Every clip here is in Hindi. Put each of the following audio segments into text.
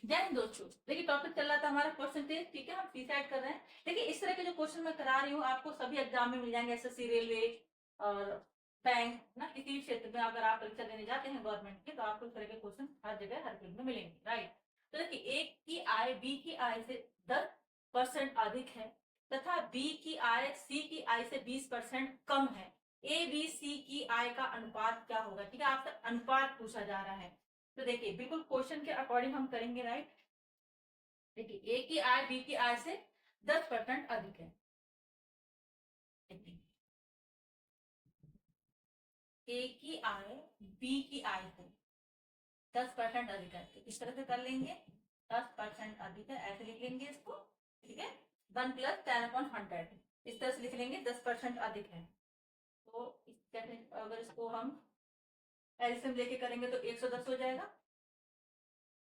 जय हिंद दोस्तों, देखिए टॉपिक चल रहा था हमारा परसेंटेज, ठीक है, हम डिसाइड कर रहे हैं। देखिए इस तरह के जो क्वेश्चन मैं करा रही हूँ आपको सभी एग्जाम में मिल जाएंगे, एसएससी, रेलवे और बैंक ना, किसी भी क्षेत्र में अगर आप परीक्षा देने जाते हैं गवर्नमेंट के तो आपको इस तरह के क्वेश्चन हर जगह हर फील्ड में मिलेंगे, राइट। तो देखिए ए की आय बी की आय से 10% अधिक है तथा बी की आय सी की आय से 20% कम है। ए बी सी की आय का अनुपात क्या होगा, ठीक है, आपसे अनुपात पूछा जा रहा है। तो देखिए बिल्कुल क्वेश्चन के अकॉर्डिंग हम करेंगे, राइट। देखिए ए की आय बी की आय से 10% अधिक है। ए की आय बी की आय से 10% अधिक है, तो इस तरह से कर लेंगे। 10% अधिक है, ऐसे लिख लेंगे इसको, ठीक है। 1 + 10/100 इस तरह से लिख लेंगे, 10% अधिक है। तो अगर इसको हम एलसीएम लेके करेंगे तो 110 हो जाएगा,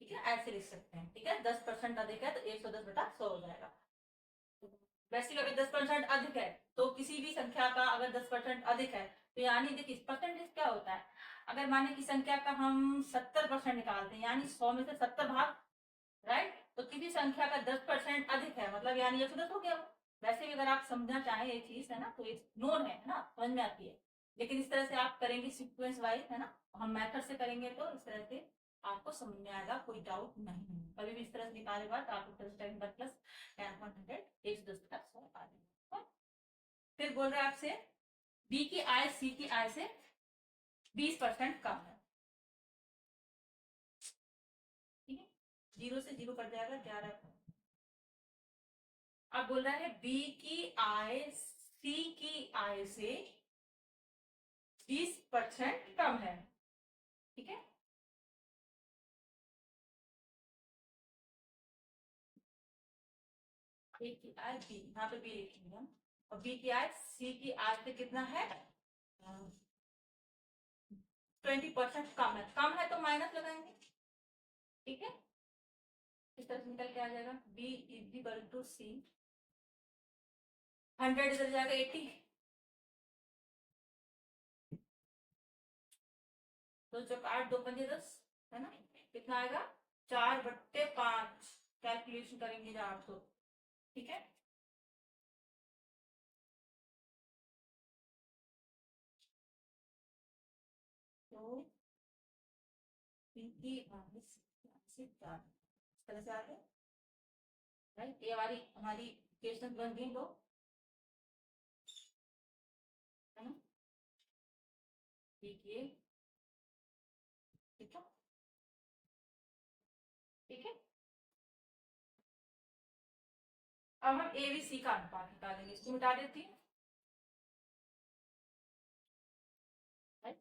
ठीक है, ऐसे लिख सकते हैं, ठीक है। 10% अधिक है तो 110/100 हो जाएगा। वैसे अगर 10% अधिक है तो किसी भी संख्या का अगर 10% अधिक है तो यानी देखिए परसेंटेज क्या होता है, अगर माने कि संख्या का हम 70% निकालते हैं यानी 100 में से 70 भाग, राइट, तो किसी संख्या का 10% अधिक है मतलब यानी 110 हो गया। वैसे भी अगर आप समझना चाहें ये चीज है ना तो ये नोन है ना, समझ में आती है। लेकिन इस तरह से आप करेंगे सीक्वेंस वाइज, है ना, हम मेथड से करेंगे तो इस तरह से आपको समझ में आएगा, कोई डाउट नहीं है। कभी भी इस तरह से निकाले बाद आप इस तरह से करेंगे, प्लस 10/100 110 तक 100 आ जाएगा। फिर बोल रहे हैं आपसे बी की आय सी की आय से 20% कम है, ठीक है। 0 से 0 कट जाएगा, 11। अब बोल रहा है बी की आय सी की आय से 20% कम है, ठीक है। ए की आय बी, यहाँ पे बी लिखेंगे हम, और बी की आय सी की आय से कितना है, 20% कम है। कम है तो माइनस लगाएंगे, ठीक है। इस तरह से निकल के आ जाएगा बी इक्वल टू सी, 100 इधर जाएगा 80, तो जब 8 2 पंजे 10, है ना, कितना आएगा 4/5, कैलकुलेशन करेंगे जब आप तो, ठीक है। तो की से 4 इस तरह से आ गए, राइट। ये वाली हमारी इक्वेशन बन गई दो, है ना, देखिए, ठीक है, ठीक है। अब हम ए बी सी का अनुपात निकालेंगे, इसको मिटा देती हूँ, right?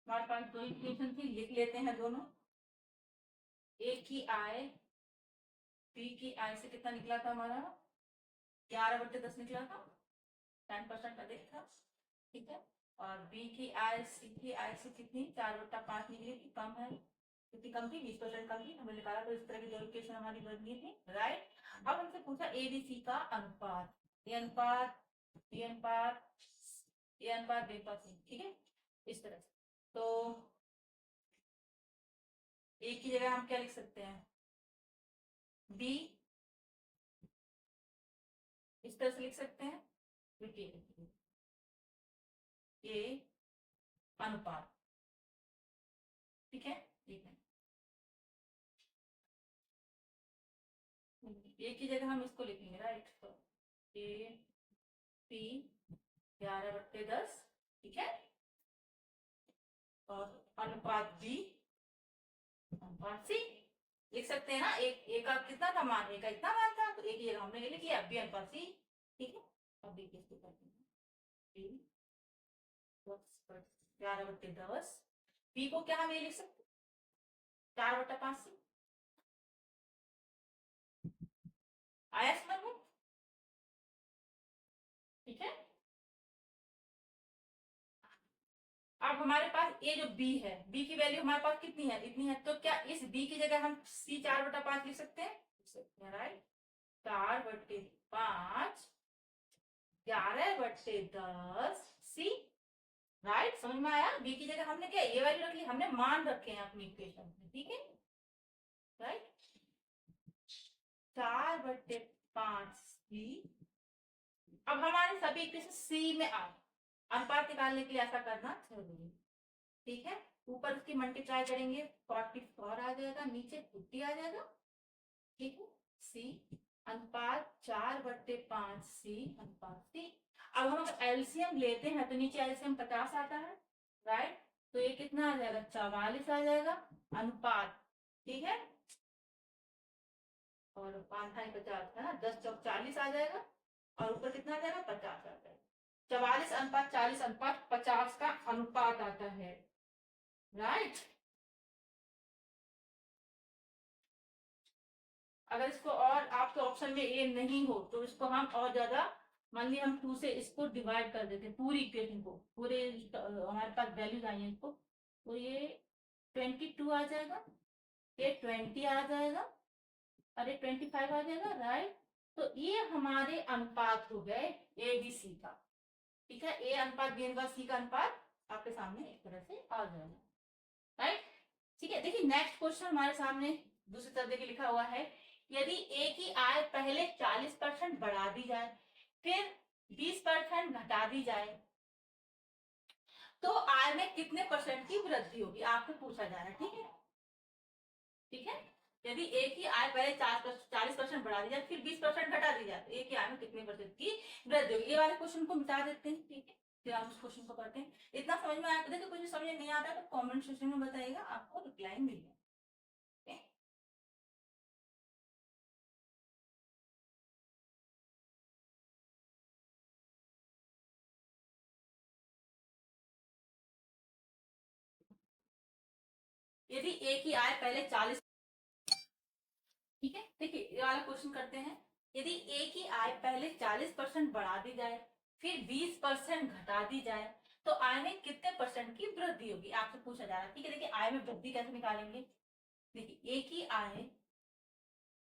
हमारे पास दो इक्वेशन थी, लिख लेते हैं दोनों। ए की आय बी की आय से कितना निकला था हमारा, 11/10 निकला था, 10% अधिक था, ठीक है। और बी की आय सी की आय से कितनी 4/5 निकली थी, कम है, कितनी कम थी, 20% कम थी, हमने निकाला। तो इस तरह की जो इक्वेशन हमारी बन गई थी, राइट। अब हमसे पूछा एबीसी का अनुपात, ये अनुपात, ये अनुपात, ये अनुपात, बी अनुपात, ठीक है, इस तरह से। तो एक की जगह हम क्या लिख सकते हैं, बी, इस तरह से लिख सकते हैं, ये अनुपात, ठीक है, ठीक है। ए की जगह हम इसको लिखेंगे, राइट, तो ए पी 11/10, ठीक है, और अनुपात बी अनुपात सी लिख सकते हैं ना। एक ए का कितना था मान, ए का इतना मान था, तो एक जगह हमने लिख लिया बी अनुपात सी, ठीक है। अब बी किसको करते हैं, बी 11/10, बी को क्या हम ये लिख सकते 4/5 से, आया समझ में, ठीक है। अब हमारे पास ये जो b है, b की वैल्यू हमारे पास कितनी है, इतनी है, तो क्या इस b की जगह हम c 4/5 लिख सकते हैं, राइट। 4/5 11/10 c, right. राइट, समझ में आया। बी की जगह हमने क्या ये वैल्यू रख ली, हमने मान रखे हैं अपनी इक्वेशन में, ठीक है राइट। 4/5 सी। अब हमारे सभी इक्वेशन सी में आ, अनुपात निकालने के लिए ऐसा करना जरूरी, ठीक है। ऊपर उसकी मल्टीप्लाई करेंगे 44 आ जाएगा, नीचे 50 आ जाएगा, ठीक है। सी अनुपात 4/5 सी अनुपात सी। अब हम अगर एलसीएम लेते हैं तो नीचे एलसीएम 50 आता है, राइट। तो ये कितना आ जाएगा 44 आ जाएगा अनुपात, ठीक है। और 5 था 50 है ना, 10 चौक 40 आ जाएगा, और ऊपर कितना आ जाएगा 50 आ जाएगा। 44 अनुपात 40 अनुपात 50 का अनुपात आता है, राइट। अगर इसको और आपके ऑप्शन में ए नहीं हो तो इसको हम और ज्यादा, मान लिया हम 2 से इसको डिवाइड कर देते हैं पूरी इक्वेशन को, पूरे हमारे पास वैल्यूज आई है इसको, तो ये 22 आ जाएगा, ये 20 आ जाएगा, अरे 25 आ जाएगा, राइट। तो ये हमारे अनुपात हो गए ए बी सी का, ठीक है। ए अनुपात बी अनुपात सी का अनुपात आपके सामने एक तरह से आ जाएगा, राइट। ठीक है, देखिए नेक्स्ट क्वेश्चन हमारे सामने दूसरे तरह के लिखा हुआ है, यदि ए की आय पहले 40% बढ़ा दी जाए फिर 20% घटा दी जाए तो आय में कितने परसेंट की वृद्धि होगी, आपसे पूछा जा रहा है, ठीक है। ठीक है, यदि ए की आय पहले 40% बढ़ा दी जाए फिर 20% घटा दी जाए तो ए की आय में कितने परसेंट की वृद्धि होगी। ये वाले क्वेश्चन को मिटा देते हैं, ठीक है, फिर हम उस क्वेश्चन को करते हैं। इतना समझ में आया, देखो कुछ समझ नहीं आता तो कमेंट सेक्शन में बताइएगा, आपको रिप्लाई मिल जाएगा। यदि ए की आय पहले 40, ठीक है, देखिए ये वाला क्वेश्चन करते हैं। यदि ए की आय पहले 40% बढ़ा दी जाए फिर 20% घटा दी जाए तो आय में कितने परसेंट की वृद्धि होगी, आपसे पूछा जा रहा है, ठीक है। देखिए आय में वृद्धि कैसे निकालेंगे, देखिए ए की आय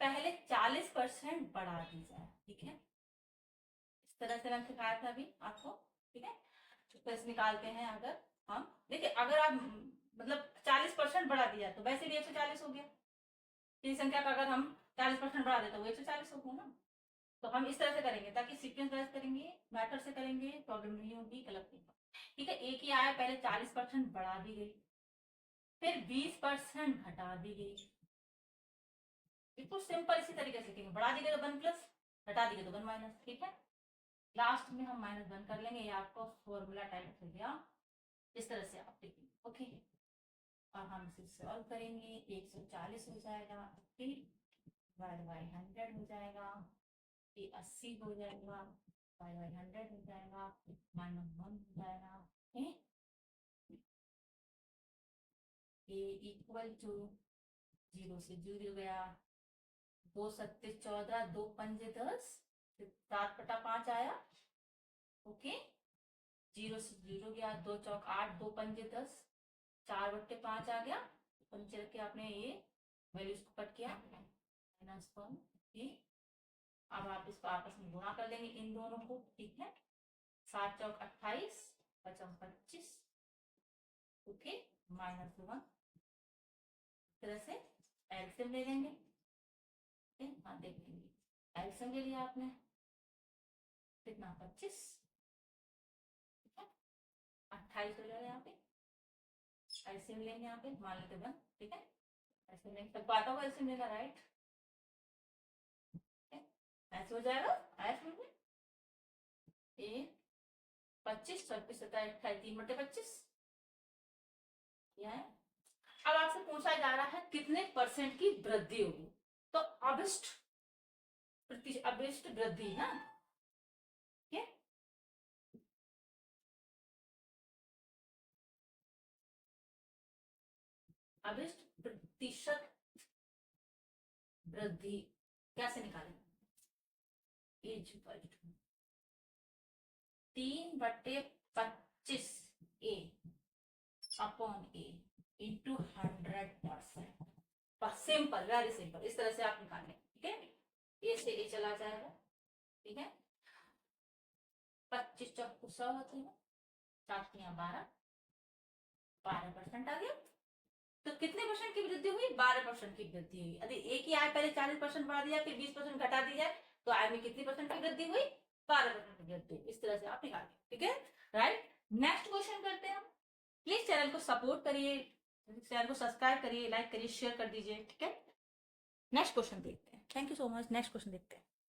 पहले 40% बढ़ा दी जाए, ठीक है, इस तरह से मैंने सिखाया था अभी आपको, ठीक है। तो इसे निकालते हैं अगर हम, देखिए अगर आप मतलब 40% बढ़ा दिया तो वैसे भी 140 हो गया, ये संख्या का अगर हम 40% बढ़ा देते तो वो 140 हो गया ना। तो हम इस तरह से करेंगे ताकि सीक्वेंस वाइज करेंगे, मैथड से करेंगे, प्रॉब्लम नहीं होगी, गलत नहीं होगा, ठीक है। ए की आय पहले 40% बढ़ा दी गई फिर 20% घटा दी गई, बिल्कुल सिंपल इसी तरीके से करेंगे, बढ़ा दी गई तो 1 प्लस, घटा दी गई तो 1 माइनस, ठीक है। लास्ट में हम -1 कर लेंगे, ये आपको फॉर्मूला टाइप हो गया, इस तरह से आप देखेंगे, ओके। और हम इसे सॉल्व करेंगे, 140 हो जाएगा, फिर y 100 हो जाएगा, ये 80 हो जाएगा, y 100 हो जाएगा, -1 हो जाएगा, ये इक्वल टू 0 से जुड़ गया, 2 सत्ते 14, 2 पंजे 10, 7/5 आया, ओके। 0 से 0 गया, 2 चौक 8, 2 पंजे 10, 4/5 आ गया, पंचे रख के आपने ये वैल्यूज को कट किया, -1, ये। अब आप इसको आपस में गुणा कर लेंगे इन दोनों को, ठीक है। 7 चौक 28, 5 25, ओके, -1, तरह से एल्सियम ले लेंगे, हाँ देख लेंगे एल्सियम ले लिया आपने, कितना 25, 28 हो जाएगा यहाँ पे, एल्सियम लेंगे यहाँ पे, मान लेते 1, ठीक है। एल्सियम लेंगे, सबको आता होगा एल्सियम लेना, राइट, ऐसे हो जाएगा, आया समझ में, ये 25 26 27 28 3/25 है। अब आपसे पूछा जा रहा है कितने परसेंट की वृद्धि होगी, तो अभिष्ट अभिष्ट वृद्धि ना, ठीक है। अभिष्ट प्रतिशत वृद्धि कैसे निकालेंगे, is equal to 3/25 a upon a into 100%, simple, very simple, इस तरह से आप निकालें, ठीक है। ए से ए चला जाएगा, ठीक है, 25 चौक 100 होते हैं, 7 12, 12% आ गया। तो कितने परसेंट की वृद्धि हुई? 12% की वृद्धि हुई। यदि ए की आय पहले 40% बढ़ा दिया, फिर 20% घटा दी जाए, तो आय में कितनी परसेंट की वृद्धि हुई? 12% की वृद्धि। इस तरह से आप निकालें, ठीक है, राइट। नेक्स्ट क्वेश्चन करते हैं हम। प्लीज चैनल को सपोर्ट करिए, चैनल को सब्सक्राइब करिए, लाइक करिए, शेयर कर दीजिए, ठीक है। नेक्स्ट क्वेश्चन देखते हैं। Thank you so much. Next question देखते हैं।